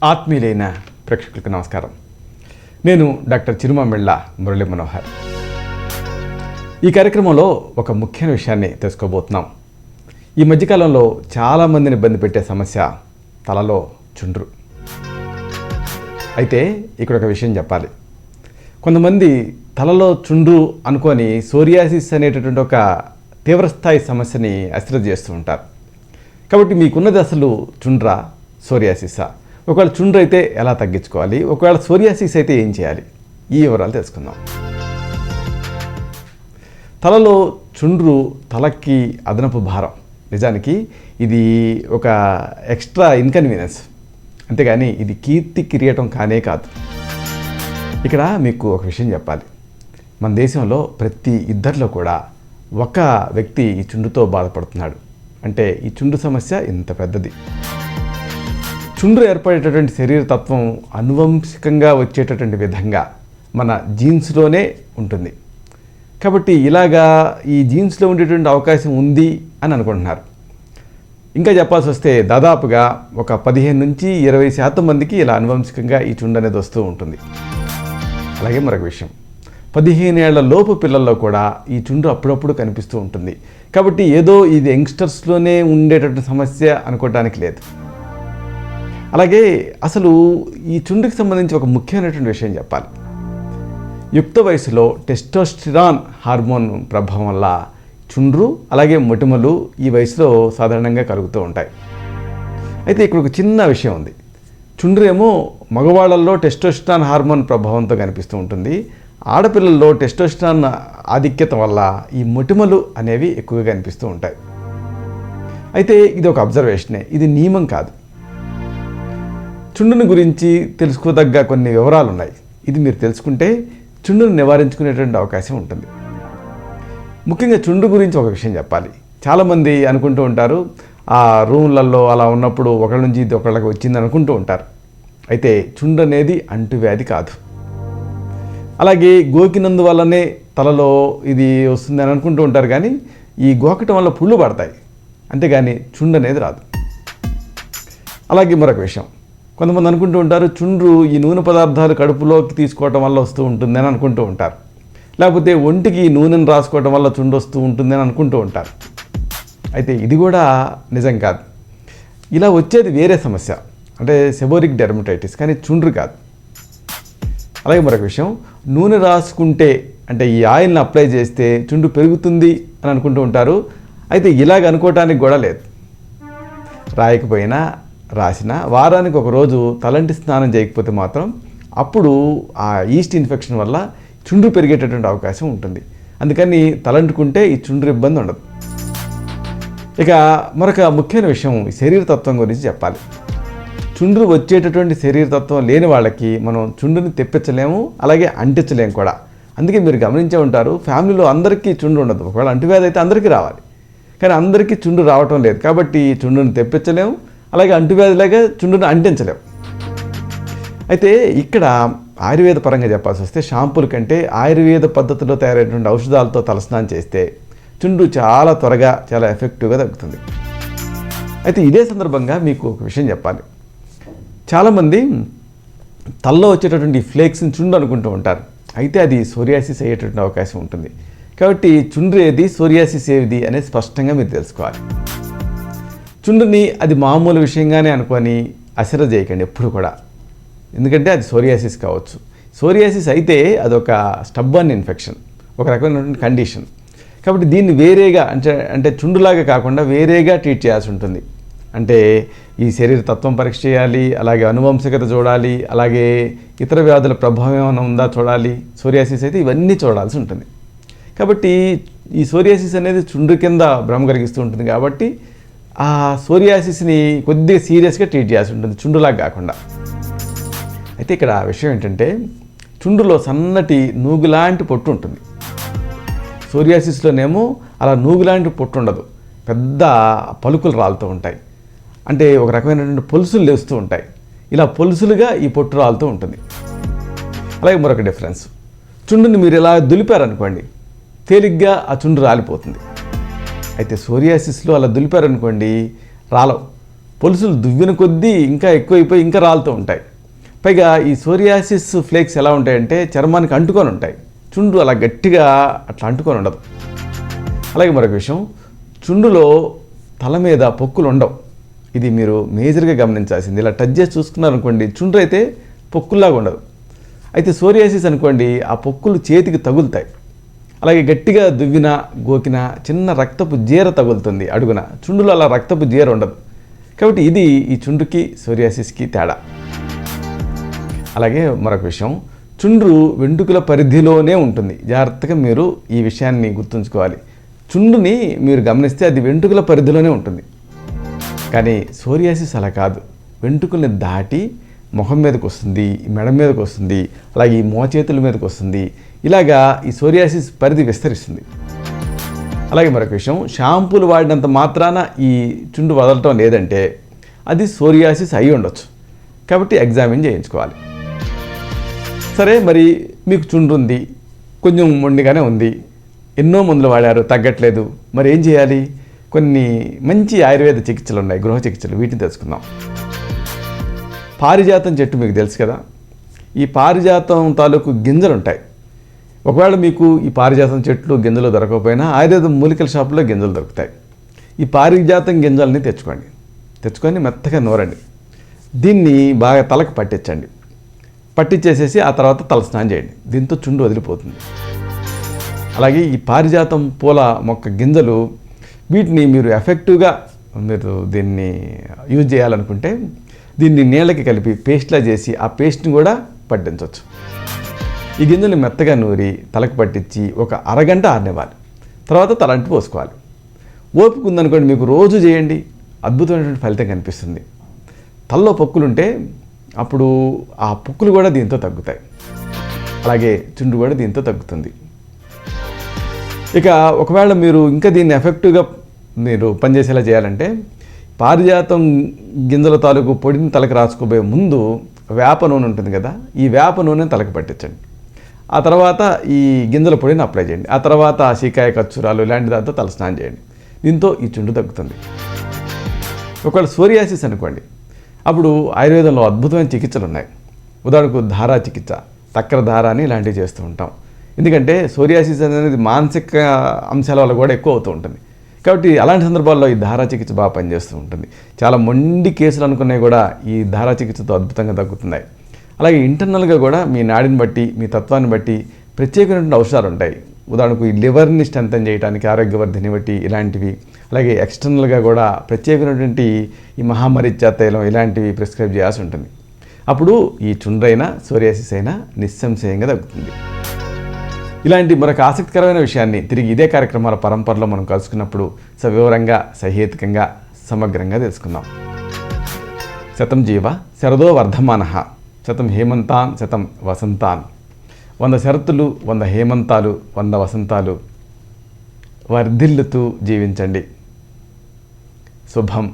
ఆత్మీయులైన ప్రేక్షకులకు నమస్కారం. నేను డాక్టర్ చిరుమామిళ్ళ మురళీ మనోహర్. ఈ కార్యక్రమంలో ఒక ముఖ్యమైన విషయాన్ని తెలుసుకోబోతున్నాం. ఈ మధ్యకాలంలో చాలామందిని ఇబ్బంది పెట్టే సమస్య తలలో చుండ్రు. అయితే ఇక్కడ ఒక విషయం చెప్పాలి. కొంతమంది తలలో చుండ్రు అనుకొని సోరియాసిస్ అనేటటువంటి ఒక తీవ్రస్థాయి సమస్యని అశ్రద్ధ చేస్తూ ఉంటారు. కాబట్టి మీకున్నది అసలు చుండ్రా, సోరియాసిసా? ఒకవేళ చుండ్రు అయితే ఎలా తగ్గించుకోవాలి, ఒకవేళ సోరియాసిస్ అయితే ఏం చేయాలి, ఈ వివరాలు తెలుసుకుందాం. తలలో చుండ్రు తలకి అదనపు భారం. నిజానికి ఇది ఒక ఎక్స్ట్రా ఇన్కన్వీనియన్స్, అంతేగాని ఇది కీర్తి కిరీటం కానే కాదు. ఇక్కడ మీకు ఒక విషయం చెప్పాలి. మన దేశంలో ప్రతి ఇద్దరిలో కూడా ఒక వ్యక్తి ఈ చుండ్రుతో బాధపడుతున్నాడు. అంటే ఈ చుండ్రు సమస్య ఇంత పెద్దది. చుండ్రు ఏర్పడేటటువంటి శరీరతత్వం అనువంశికంగా వచ్చేటటువంటి విధంగా మన జీన్స్లోనే ఉంటుంది. కాబట్టి ఇలాగా ఈ జీన్స్లో ఉండేటువంటి అవకాశం ఉంది అని అనుకుంటున్నారు. ఇంకా చెప్పాల్సి వస్తే దాదాపుగా ఒక 15 నుంచి 20% మందికి ఇలా అనువంశికంగా ఈ చుండ్రు అనేది వస్తూ ఉంటుంది. అలాగే మరొక విషయం, 15 ఏళ్ల లోపు పిల్లల్లో కూడా ఈ చుండ్రు అప్పుడప్పుడు కనిపిస్తూ ఉంటుంది. కాబట్టి ఏదో ఇది యంగ్స్టర్స్లోనే ఉండేటటువంటి సమస్య అనుకోవడానికి లేదు. అలాగే అసలు ఈ చుండ్రుకి సంబంధించి ఒక ముఖ్యమైనటువంటి విషయం చెప్పాలి. యుక్త వయసులో టెస్టోస్టిరాన్ హార్మోన్ ప్రభావం వల్ల చుండ్రు అలాగే మొటిమలు ఈ వయసులో సాధారణంగా కలుగుతూ ఉంటాయి. అయితే ఇక్కడ ఒక చిన్న విషయం ఉంది. చుండ్రు ఏమో మగవాళ్ళల్లో టెస్టోస్టిరాన్ హార్మోన్ ప్రభావంతో కనిపిస్తూ ఉంటుంది. ఆడపిల్లల్లో టెస్టోస్టిరాన్ ఆధిక్యత వల్ల ఈ మొటిమలు అనేవి ఎక్కువగా కనిపిస్తూ ఉంటాయి. అయితే ఇది ఒక అబ్జర్వేషనే, ఇది నియమం కాదు. చుండ్రుని గురించి తెలుసుకోదగ్గ కొన్ని వివరాలు ఉన్నాయి. ఇది మీరు తెలుసుకుంటే చుండ్రుని నివారించుకునేటువంటి అవకాశం ఉంటుంది. ముఖ్యంగా చుండ్రు గురించి ఒక విషయం చెప్పాలి. చాలామంది అనుకుంటూ ఉంటారు, ఆ రూమ్లలో అలా ఉన్నప్పుడు ఒకళ్ళ నుంచి ఇది ఒకళ్ళకి వచ్చింది అనుకుంటూ ఉంటారు. అయితే చుండ్రు అనేది అంటువ్యాధి కాదు. అలాగే గోకినందువల్లనే తలలో ఇది వస్తుంది అని అనుకుంటూ ఉంటారు. కానీ ఈ గోకటం వల్ల పుళ్ళు పడతాయి, అంతేగాని చుండ్రు అనేది రాదు. అలాగే మరొక విషయం, కొంతమంది అనుకుంటూ ఉంటారు చుండ్రు ఈ నూనె పదార్థాలు కడుపులోకి తీసుకోవటం వల్ల వస్తూ ఉంటుందని అనుకుంటూ ఉంటారు. లేకపోతే ఒంటికి నూనెను రాసుకోవటం వల్ల చుండ్రు వస్తూ ఉంటుందని అనుకుంటూ ఉంటారు. అయితే ఇది కూడా నిజం కాదు. ఇలా వచ్చేది వేరే సమస్య, అంటే సెబోరిక్ డెర్మటైటిస్, కానీ చుండ్రు కాదు. అలాగే మరొక విషయం, నూనె రాసుకుంటే అంటే ఈ ఆయిల్ని అప్లై చేస్తే చుండ్రు పెరుగుతుంది అని అనుకుంటూ ఉంటారు. అయితే ఇలాగ అనుకోవటానికి కూడా లేదు. రాయకపోయినా రాసిన వారానికి ఒక రోజు తలంటి స్నానం చేయకపోతే మాత్రం అప్పుడు ఆ ఈస్ట్ ఇన్ఫెక్షన్ వల్ల చుండ్రు పెరిగేటటువంటి అవకాశం ఉంటుంది. అందుకని తలంటుకుంటే ఈ చుండ్రు ఇబ్బంది ఉండదు. ఇక మరొక ముఖ్యమైన విషయం, ఈ శరీరతత్వం గురించి చెప్పాలి. చుండ్రు వచ్చేటటువంటి శరీరతత్వం లేని వాళ్ళకి మనం చుండ్రుని తెప్పించలేము, అలాగే అంటించలేము కూడా. అందుకే మీరు గమనించే ఉంటారు, ఫ్యామిలీలో అందరికీ చుండ్రు ఉండదు. ఒకవేళ అంటువ్యాధి అయితే అందరికీ రావాలి, కానీ అందరికీ చుండ్రు రావటం లేదు. కాబట్టి చుండ్రుని తెప్పించలేము, అలాగే అంటువ్యాధిలాగా చుండ్రుని అంటించలేము. అయితే ఇక్కడ ఆయుర్వేద పరంగా చెప్పాల్సి వస్తే షాంపూల కంటే ఆయుర్వేద పద్ధతిలో తయారైనటువంటి ఔషధాలతో తలస్నానం చేస్తే చుండ్రు చాలా త్వరగా చాలా ఎఫెక్టివ్గా తగ్గుతుంది. అయితే ఇదే సందర్భంగా మీకు ఒక విషయం చెప్పాలి. చాలామంది తలలో వచ్చేటటువంటి ఫ్లేక్స్ని చుండ్రు అనుకుంటూ ఉంటారు. అయితే అది సోరియాసిస్ అయ్యేటటువంటి అవకాశం ఉంటుంది. కాబట్టి చుండ్రు ఏది, సోరియాసిస్ ఏది అనేది స్పష్టంగా మీరు తెలుసుకోవాలి. చుండ్రుని అది మామూలు విషయంగానే అనుకొని అశ్రద్ధ చేయకండి ఎప్పుడు కూడా. ఎందుకంటే అది సోరియాసిస్ కావచ్చు. సోరియాసిస్ అయితే అదొక స్టబ్బర్న్ ఇన్ఫెక్షన్, ఒక రకమైనటువంటి కండిషన్. కాబట్టి దీన్ని వేరేగా అంటే చుండ్రులాగా కాకుండా వేరేగా ట్రీట్ చేయాల్సి ఉంటుంది. అంటే ఈ శరీర తత్వం పరీక్ష చేయాలి, అలాగే అనువంశికత చూడాలి, అలాగే ఇతర వ్యాధుల ప్రభావం ఏమైనా ఉందా చూడాలి. సోరియాసిస్ అయితే ఇవన్నీ చూడాల్సి ఉంటుంది. కాబట్టి ఈ సోరియాసిస్ అనేది చుండ్రు కింద భ్రమ కలిగిస్తూ ఉంటుంది. కాబట్టి ఆ సోరియాసిస్ని కొద్దిగా సీరియస్గా ట్రీట్ చేయాల్సి ఉంటుంది, చుండ్రులాగా కాకుండా. అయితే ఇక్కడ విషయం ఏంటంటే, చుండ్రులో సన్నటి నూగులాంటి పొట్టు ఉంటుంది. సోరియాసిస్లోనేమో అలా నూగులాంటి పొట్టు ఉండదు, పెద్ద పలుకులు రాలుతూ ఉంటాయి. అంటే ఒక రకమైనటువంటి పొలుసులు లేస్తూ ఉంటాయి. ఇలా పొలుసులుగా ఈ పొట్టు రాలుతూ ఉంటుంది. అలాగే మరొక డిఫరెన్స్, చుండ్రుని మీరు ఇలా దులిపారనుకోండి, తేలిగ్గా ఆ చుండ్రు రాలిపోతుంది. అయితే సోరియాసిస్లో అలా దులిపారనుకోండి రాలవు, పొలుసులు దువ్విన కొద్దీ ఇంకా ఎక్కువైపోయి ఇంకా రాలుతూ ఉంటాయి. పైగా ఈ సోరియాసిస్ ఫ్లేక్స్ ఎలా ఉంటాయంటే చర్మానికి అంటుకొని ఉంటాయి. చుండ్రు అలా గట్టిగా అట్లా అంటుకొని ఉండదు. అలాగే మరొక విషయం, చుండులో తల మీద పొక్కులు ఉండవు. ఇది మీరు మేజర్గా గమనించాల్సింది. ఇలా టచ్ చేసి చూసుకున్నారనుకోండి, చుండ్రు అయితే పొక్కుల్లాగా ఉండదు. అయితే సోరియాసిస్ అనుకోండి, ఆ పొక్కులు చేతికి తగులుతాయి. అలాగే గట్టిగా దువ్విన గోకిన చిన్న రక్తపు జీర తగులుతుంది అడుగున. చుండులో అలా రక్తపు జీర ఉండదు. కాబట్టి ఇది ఈ చుండ్రుకి సోరియాసిస్కి తేడా. అలాగే మరొక విషయం, చుండ్రు వెంట్రుకల పరిధిలోనే ఉంటుంది. జాగ్రత్తగా మీరు ఈ విషయాన్ని గుర్తుంచుకోవాలి. చుండుని మీరు గమనిస్తే అది వెంట్రుకల పరిధిలోనే ఉంటుంది. కానీ సోరియాసిస్ అలా కాదు. వెంట్రుకల్ని దాటి మొహం మీదకి వస్తుంది, మెడ మీదకి వస్తుంది, అలాగే ఈ మోచేతుల మీదకి వస్తుంది. ఇలాగా ఈ సోరియాసిస్ పరిధి విస్తరిస్తుంది. అలాగే మరొక విషయం, షాంపూలు వాడినంత మాత్రాన ఈ చుండు వదలటం లేదంటే అది సోరియాసిస్ అయి ఉండొచ్చు. కాబట్టి ఎగ్జామిన్ చేయించుకోవాలి. సరే, మరి మీకు చుండ్రు ఉంది, కొంచెం మొండిగానే ఉంది, ఎన్నో మందులు వాడారు, తగ్గట్లేదు, మరి ఏం చేయాలి? కొన్ని మంచి ఆయుర్వేద చికిత్సలు ఉన్నాయి, గృహ చికిత్సలు. వీటిని తెలుసుకుందాం. పారిజాతం చెట్టు మీకు తెలుసు కదా. ఈ పారిజాతం తాలూకు గింజలు ఉంటాయి. ఒకవేళ మీకు ఈ పారిజాతం చెట్లు గింజలు దొరకకపోయినా ఆయుర్వేద మూలికల షాపులో గింజలు దొరుకుతాయి. ఈ పారిజాతం గింజల్ని తెచ్చుకొని మెత్తగా నూరండి. దీన్ని బాగా తలకు పట్టించేసేసి ఆ తర్వాత తల స్నానం చేయండి. దీంతో చుండు వదిలిపోతుంది. అలాగే ఈ పారిజాతం పూల మొక్క గింజలు, వీటిని మీరు ఎఫెక్టివ్గా మీరు దీన్ని యూజ్ చేయాలనుకుంటే దీన్ని నీళ్ళకి కలిపి పేస్ట్లా చేసి ఆ పేస్ట్ని కూడా పట్టించవచ్చు. ఈ గింజలు మెత్తగా నూరి తలకు పట్టించి ఒక అరగంట ఆరనివ్వాలి. తర్వాత తలంటి పోసుకోవాలి. ఓపిక ఉందనుకోండి, మీకు రోజు చేయండి, అద్భుతమైనటువంటి ఫలితం కనిపిస్తుంది. తలలో పొక్కులుంటే అప్పుడు ఆ పొక్కులు కూడా దీంతో తగ్గుతాయి. అలాగే చుండ్రు కూడా దీంతో తగ్గుతుంది. ఇక ఒకవేళ మీరు ఇంకా దీన్ని ఎఫెక్టివ్గా మీరు పనిచేసేలా చేయాలంటే పారిజాతం గింజల తాలూకు పొడిని తలకు రాసుకోబోయే ముందు వేప నూనె ఉంటుంది కదా, ఈ వేప నూనెని తలకు పట్టించండి. ఆ తర్వాత ఈ గింజల పొడిని అప్లై చేయండి. ఆ తర్వాత శీకాయ ఖర్జూరాలు ఇలాంటి దాంతో తల స్నానం చేయండి. దీంతో ఈ చుండు తగ్గుతుంది. ఒకవేళ సోరియాసిస్ అనుకోండి, అప్పుడు ఆయుర్వేదంలో అద్భుతమైన చికిత్సలు ఉన్నాయి. ఉదాహరణకు ధారా చికిత్స, చక్రధార అని ఇలాంటివి చేస్తూ ఉంటాం. ఎందుకంటే సోరియాసిస్ అనేది మానసిక అంశాల వల్ల కూడా ఎక్కువ అవుతూ ఉంటుంది. కాబట్టి అలాంటి సందర్భాల్లో ఈ ధారా చికిత్స బాగా పనిచేస్తూ ఉంటుంది. చాలా మొండి కేసులు అనుకున్నవి కూడా ఈ ధారా చికిత్సతో అద్భుతంగా తగ్గుతున్నాయి. అలాగే ఇంటర్నల్గా కూడా మీ నాడిని బట్టి, మీ తత్వాన్ని బట్టి ప్రత్యేకమైనటువంటి ఔషధాలు ఉంటాయి. ఉదాహరణకు ఈ లివర్ని స్ట్రెంథన్ చేయడానికి ఆరోగ్యవర్ధిని బట్టి ఇలాంటివి, అలాగే ఎక్స్టర్నల్గా కూడా ప్రత్యేకమైనటువంటి ఈ మహామరీచ తైలం ఇలాంటివి ప్రిస్క్రైబ్ చేయాల్సి ఉంటుంది. అప్పుడు ఈ చుండ్రైనా సోరియాసిస్ అయినా నిస్సంశయంగా తగ్గుతుంది. ఇలాంటి మరొక ఆసక్తికరమైన విషయాన్ని తిరిగి ఇదే కార్యక్రమాల పరంపరలో మనం కలుసుకున్నప్పుడు సవివరంగా, సహేతుకంగా, సమగ్రంగా తెలుసుకుందాం. శతం జీవ శరదో వర్ధమానః, శతం హేమంతాన్ శతం వసంతాన్. 100 శరతులు, 100 హేమంతాలు, 100 వసంతాలు వర్ధిల్లుతూ జీవించండి. శుభం.